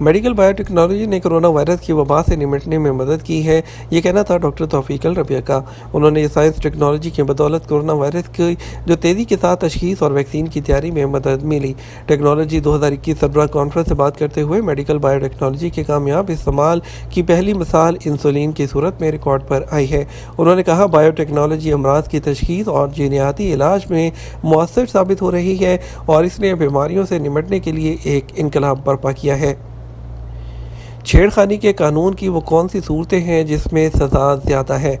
Medical biotechnology نے corona virus کی وبا سے نمٹنے میں مدد کی ہے، یہ کہنا تھا ڈاکٹر توفیق الربیہ کا۔ انہوں نے سائنس ٹیکنالوجی کی بدولت کورونا وائرس کی جو تیزی کے ساتھ تشخیص اور ویکسین کی تیاری میں مدد ملی۔ ٹیکنالوجی 2021 سربراہ کانفرنس سے بات کرتے ہوئے میڈیکل بایوٹیکنالوجی کے کامیاب استعمال کی پہلی مثال انسولین کی صورت میں ریکارڈ پر آئی ہے۔ انہوں نے کہا بایوٹیکنالوجی امراض کی تشخیص اور جینیاتی علاج میں مؤثر ثابت ہو رہی ہے اور اس نے بیماریوں سے نمٹنے کے لیے ایک انقلاب برپا کیا ہے۔ چھیڑخانی کے قانون کی وہ کون سی صورتیں ہیں جس میں سزا زیادہ ہے؟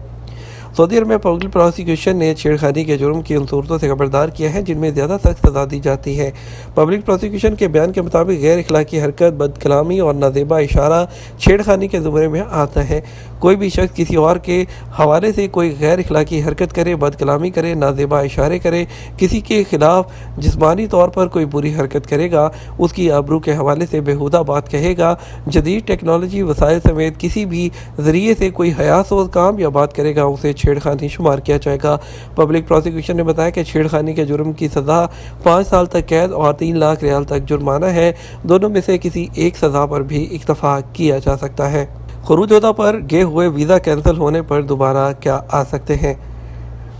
سعودی عرب میں پبلک پروسیکیوشن نے چھیڑخانی کے جرم کی ان صورتوں سے خبردار کیا ہے جن میں زیادہ سخت سزا دی جاتی ہے۔ پبلک پروسیکیوشن کے بیان کے مطابق غیر اخلاقی حرکت، بد کلامی اور نازیبا اشارہ چھیڑخانی کے زمرے میں آتا ہے۔ کوئی بھی شخص کسی اور کے حوالے سے کوئی غیر اخلاقی حرکت کرے، بد کلامی کرے، نازیبا اشارے کرے، کسی کے خلاف جسمانی طور پر کوئی بری حرکت کرے گا، اس کی آبرو کے حوالے سے بیہودہ بات کہے گا، جدید ٹیکنالوجی وسائل سمیت کسی بھی ذریعے سے کوئی حیاسوز کام یا بات کرے گا، اسے چھیڑخانی شمار کیا جائے گا۔ پبلک پروسیکیوشن نے بتایا کہ چھیڑخانی کے جرم کی سزا 5 سال تک قید اور 3 لاکھ ریال تک جرمانہ ہے۔ دونوں میں سے کسی ایک سزا پر بھی اکتفا کیا جا سکتا ہے۔ خروج عہدہ پر گئے ہوئے ویزا کینسل ہونے پر دوبارہ کیا آ سکتے ہیں؟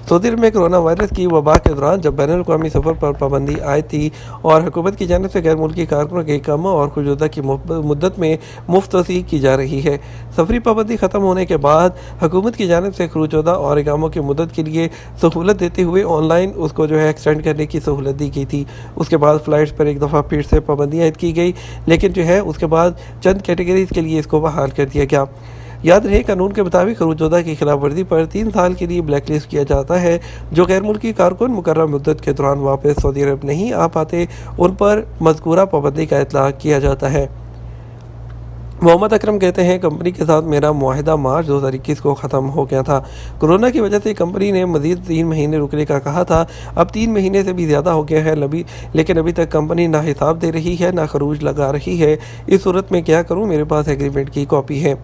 سعودی عرب میں کرونا وائرس کی وبا کے دوران جب بین الاقوامی سفر پر پابندی عائد تھی اور حکومت کی جانب سے غیر ملکی کارکنوں کے اقامہ اور خروج عہدہ کی مدت میں مفت توسیع کی جا رہی ہے۔ سفری پابندی ختم ہونے کے بعد حکومت کی جانب سے خروج عہدہ اور اقاموں کی مدت کے لیے سہولت دیتے ہوئے آن لائن اس کو ایکسٹینڈ کرنے کی سہولت دی گئی تھی۔ اس کے بعد فلائٹس پر ایک دفعہ پھر سے پابندی عائد کی گئی، لیکن اس کے بعد چند کیٹیگریز کے لیے اس کو بحال کر دیا گیا۔ یاد رہے قانون کے مطابق خروج عہدہ کی خلاف ورزی پر 3 سال کے لیے بلیک لسٹ کیا جاتا ہے۔ جو غیر ملکی کارکن مقررہ مدت کے دوران واپس سعودی عرب نہیں آ پاتے ان پر مذکورہ پابندی کا اطلاق کیا جاتا ہے۔ محمد اکرم کہتے ہیں کمپنی کے ساتھ میرا معاہدہ مارچ 2021 کو ختم ہو گیا تھا۔ کورونا کی وجہ سے کمپنی نے مزید 3 مہینے رکنے کا کہا تھا، اب 3 مہینے سے بھی زیادہ ہو گیا ہے، لیکن ابھی تک کمپنی نہ حساب دے رہی ہے نہ خروج لگا رہی ہے۔ اس صورت میں کیا کروں؟ میرے پاس ایگریمنٹ کی کاپی ہے۔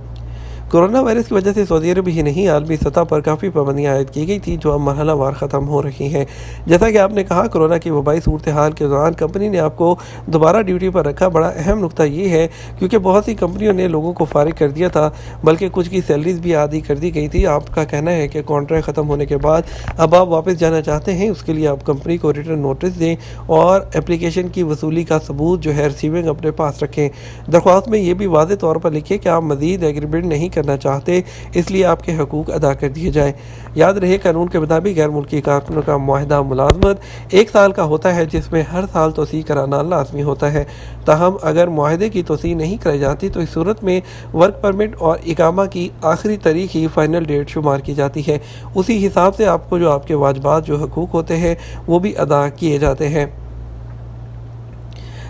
کورونا وائرس کی وجہ سے سعودی عرب ہی نہیں عالمی سطح پر کافی پابندیاں عائد کی گئی تھیں جو اب مرحلہ وار ختم ہو رہی ہیں۔ جیسا کہ آپ نے کہا کورونا کی وبائی صورتحال کے دوران کمپنی نے آپ کو دوبارہ ڈیوٹی پر رکھا۔ بڑا اہم نقطہ یہ ہے کیونکہ بہت سی کمپنیوں نے لوگوں کو فارغ کر دیا تھا، بلکہ کچھ کی سیلریز بھی عادی کر دی گئی تھی۔ آپ کا کہنا ہے کہ کانٹریکٹ ختم ہونے کے بعد اب آپ واپس جانا چاہتے ہیں، اس کے لیے آپ کمپنی کو ریٹرن نوٹس دیں اور اپلیکیشن کی وصولی کا ثبوت ریسیونگ اپنے پاس رکھیں۔ درخواست میں یہ بھی واضح طور پر لکھیں کہ آپ مزید ایگریمنٹ نہیں کرنا چاہتے، اس لیے آپ کے حقوق ادا کر دیے جائیں۔ یاد رہے قانون کے مطابق غیر ملکی کارکنوں کا معاہدہ ملازمت 1 سال کا ہوتا ہے جس میں ہر سال توسیع کرانا لازمی ہوتا ہے۔ تاہم اگر معاہدے کی توسیع نہیں کرائی جاتی تو اس صورت میں ورک پرمٹ اور اقامہ کی آخری تاریخ ہی فائنل ڈیٹ شمار کی جاتی ہے۔ اسی حساب سے آپ کو جو آپ کے واجبات جو حقوق ہوتے ہیں وہ بھی ادا کیے جاتے ہیں۔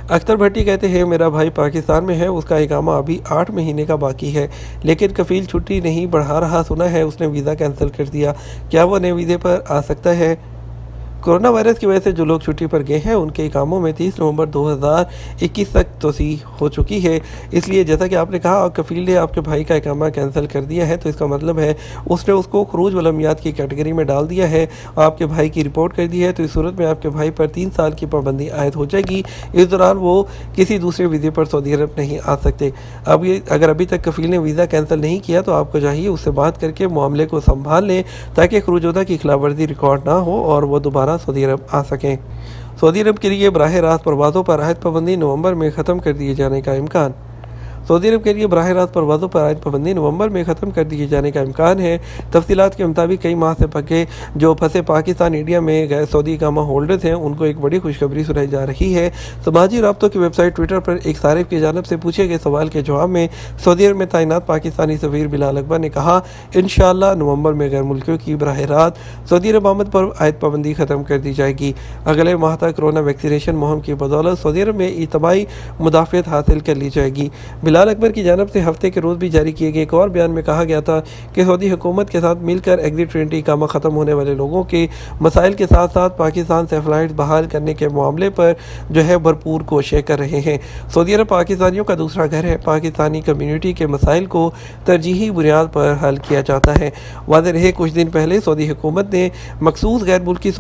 اختر بھٹی کہتے ہیں میرا بھائی پاکستان میں ہے، اس کا اقامہ ابھی 8 مہینے کا باقی ہے، لیکن کفیل چھٹی نہیں بڑھا رہا، سنا ہے اس نے ویزا کینسل کر دیا، کیا وہ نئے ویزے پر آ سکتا ہے؟ کورونا وائرس کی وجہ سے جو لوگ چھٹی پر گئے ہیں ان کے اقاموں میں 30 نومبر 2021 تک توسیع ہو چکی ہے۔ اس لیے جیسا کہ آپ نے کہا کفیل نے آپ کے بھائی کا اقامہ کینسل کر دیا ہے تو اس کا مطلب ہے اس نے اس کو خروج والمیات کی کیٹیگری میں ڈال دیا ہے، آپ کے بھائی کی رپورٹ کر دی ہے، تو اس صورت میں آپ کے بھائی پر 3 سال کی پابندی عائد ہو جائے گی۔ اس دوران وہ کسی دوسرے ویزے پر سعودی عرب نہیں آ سکتے۔ اگر ابھی تک کفیل نے ویزا کینسل نہیں کیا تو آپ کو چاہیے اس سے بات کر کے معاملے کو سنبھال لیں تاکہ خروج عہدہ کی خلاف ورزی ریکارڈ نہ ہو اور وہ دوبارہ سعودی عرب آ سکیں۔ سعودی عرب کے لیے براہ راست پروازوں پر عائد پابندی نومبر میں ختم کر دیے جانے کا امکان۔ سعودی عرب کے لیے براہ راست پروازوں پر عائد پابندی نومبر میں ختم کر دیے جانے کا امکان ہے۔ تفصیلات کے مطابق کئی ماہ سے جو پھنسے پاکستان انڈیا میں غیر سعودی اقامہ ہولڈرز ہیں ان کو ایک بڑی خوشخبری سنائی جا رہی ہے۔ سماجی رابطوں کی ویب سائٹ ٹویٹر پر ایک صارف کی جانب سے پوچھے گئے سوال کے جواب میں سعودی عرب میں تعینات پاکستانی سفیر بلال اکبر نے کہا انشاءاللہ نومبر میں غیر ملکیوں کی براہ راست سعودی عرب آمد پر عائد پابندی ختم کر دی جائے گی۔ اگلے ماہ تک کورونا ویکسینیشن مہم کی بدولت سعودی عرب میں اجتماعی مدافعت حاصل کر لی جائے گی۔ ہلال اکبر کی جانب سے ہفتے کے روز بھی جاری کیے گئے ایک اور بیان میں کہا گیا تھا کہ سعودی حکومت کے ساتھ مل کر ایگزٹ 20 اقامہ ختم ہونے والے لوگوں کے مسائل کے ساتھ ساتھ پاکستان سے فلائٹس بحال کرنے کے معاملے پر بھرپور کوششیں کر رہے ہیں۔ سعودی عرب پاکستانیوں کا دوسرا گھر ہے۔ پاکستانی کمیونٹی کے مسائل کو ترجیحی بنیاد پر حل کیا جاتا ہے۔ واضح رہے کچھ دن پہلے سعودی حکومت نے مخصوص غیر ملکی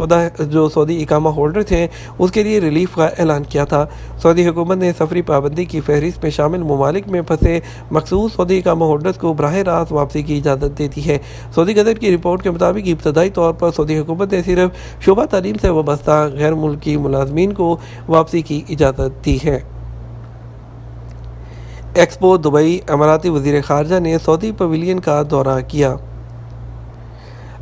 جو سعودی اقامہ ہولڈر تھے اس کے لیے ریلیف کا اعلان کیا تھا۔ سعودی حکومت نے سفری پابندی کی فہرست میں شامل ممالک میں پھنسے مخصوص سعودی اقامہ ہولڈرز کو براہ راست واپسی کی اجازت دیتی ہے۔ سعودی گزٹ کی رپورٹ کے مطابق ابتدائی طور پر سعودی حکومت نے صرف شعبہ تعلیم سے وابستہ غیر ملکی ملازمین کو واپسی کی اجازت دی ہے۔ ایکسپو دبئی، اماراتی وزیر خارجہ نے سعودی پویلین کا دورہ کیا۔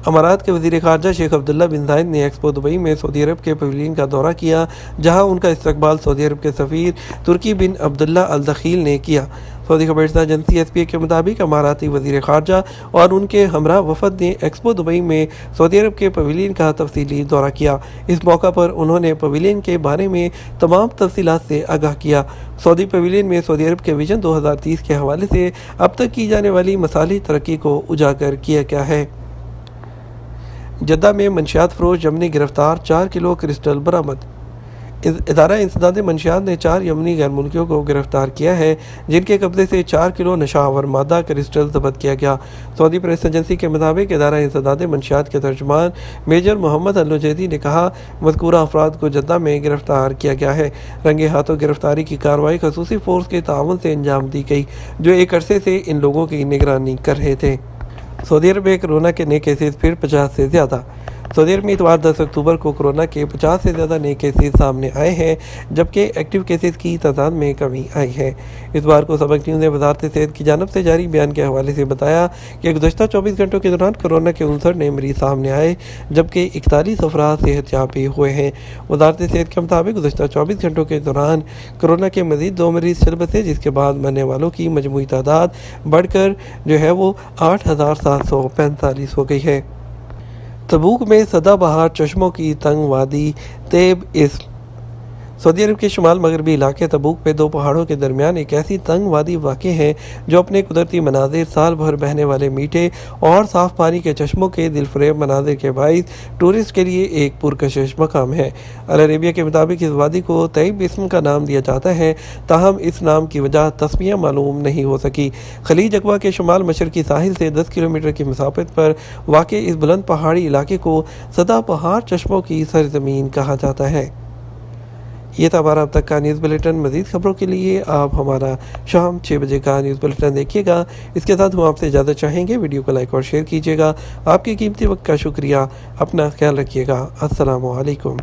امارات کے وزیر خارجہ شیخ عبداللہ بن زائد نے ایکسپو دبئی میں سعودی عرب کے پویلین کا دورہ کیا، جہاں ان کا استقبال سعودی عرب کے سفیر ترکی بن عبداللہ الدخیل نے کیا۔ سعودی خبررساں ایجنسی SPA کے مطابق اماراتی وزیر خارجہ اور ان کے ہمراہ وفد نے ایکسپو دبئی میں سعودی عرب کے پویلین کا تفصیلی دورہ کیا۔ اس موقع پر انہوں نے پویلین کے بارے میں تمام تفصیلات سے آگاہ کیا۔ سعودی پویلین میں سعودی عرب کے ویژن 2030 کے حوالے سے اب تک کی جانے والی مسالی ترقی کو اجاگر کیا گیا ہے۔ جدہ میں منشیات فروش یمنی گرفتار، 4 کلو کرسٹل برآمد۔ ادارہ انسداد منشیات نے 4 یمنی غیر ملکیوں کو گرفتار کیا ہے، جن کے قبضے سے 4 کلو نشہ آور مادہ کرسٹل ضبط کیا گیا۔ سعودی پریس ایجنسی کے مطابق ادارہ انسداد منشیات کے ترجمان میجر محمد النجیدی نے کہا مذکورہ افراد کو جدہ میں گرفتار کیا گیا ہے۔ رنگے ہاتھوں گرفتاری کی کارروائی خصوصی فورس کے تعاون سے انجام دی گئی، جو ایک عرصے سے ان لوگوں کی نگرانی کر رہے تھے۔ سعودی عرب میں کورونا کے نئے کیسز پھر 50 سے زیادہ۔ سعودی عرب میں اتوار 10 اکتوبر کو کورونا کے 50 سے زیادہ نئے کیسز سامنے آئے ہیں، جبکہ ایکٹیو کیسز کی تعداد میں کمی آئی ہے۔ اس بار کو سبق نیوز نے وزارت صحت کی جانب سے جاری بیان کے حوالے سے بتایا کہ گزشتہ 24 گھنٹوں کے دوران کورونا کے 59 نئے مریض سامنے آئے، جبکہ 41 افراد صحت یاب بھی ہوئے ہیں۔ وزارت صحت کے مطابق گزشتہ 24 گھنٹوں کے دوران کورونا کے مزید 2 مریض چل بسے، جس کے بعد مرنے والوں کی مجموعی تعداد بڑھ کر 8745 ہو گئی ہے۔ تبوک میں سدا بہار چشموں کی تنگ وادی تیب اسم۔ سعودی عرب کے شمال مغربی علاقے تبوک میں 2 پہاڑوں کے درمیان ایک ایسی تنگ وادی واقع ہے جو اپنے قدرتی مناظر، سال بھر بہنے والے میٹھے اور صاف پانی کے چشموں کے دلفریب مناظر کے باعث ٹورسٹ کے لیے ایک پرکشش مقام ہے۔ العربیہ کے مطابق اس وادی کو تیب اسم کا نام دیا جاتا ہے، تاہم اس نام کی وجہ تسمیہ معلوم نہیں ہو سکی۔ خلیج عقبہ کے شمال مشرقی ساحل سے 10 کلومیٹر کی مسافت پر واقع اس بلند پہاڑی علاقے کو سدا بہار چشموں کی سرزمین کہا جاتا ہے۔ یہ تھا ہمارا اب تک کا نیوز بلیٹن۔ مزید خبروں کے لیے آپ ہمارا شام 6 بجے کا نیوز بلیٹن دیکھیے گا۔ اس کے ساتھ ہم آپ سے اجازت چاہیں گے، ویڈیو کو لائک اور شیئر کیجیے گا۔ آپ کے قیمتی وقت کا شکریہ۔ اپنا خیال رکھیے گا۔ السلام علیکم۔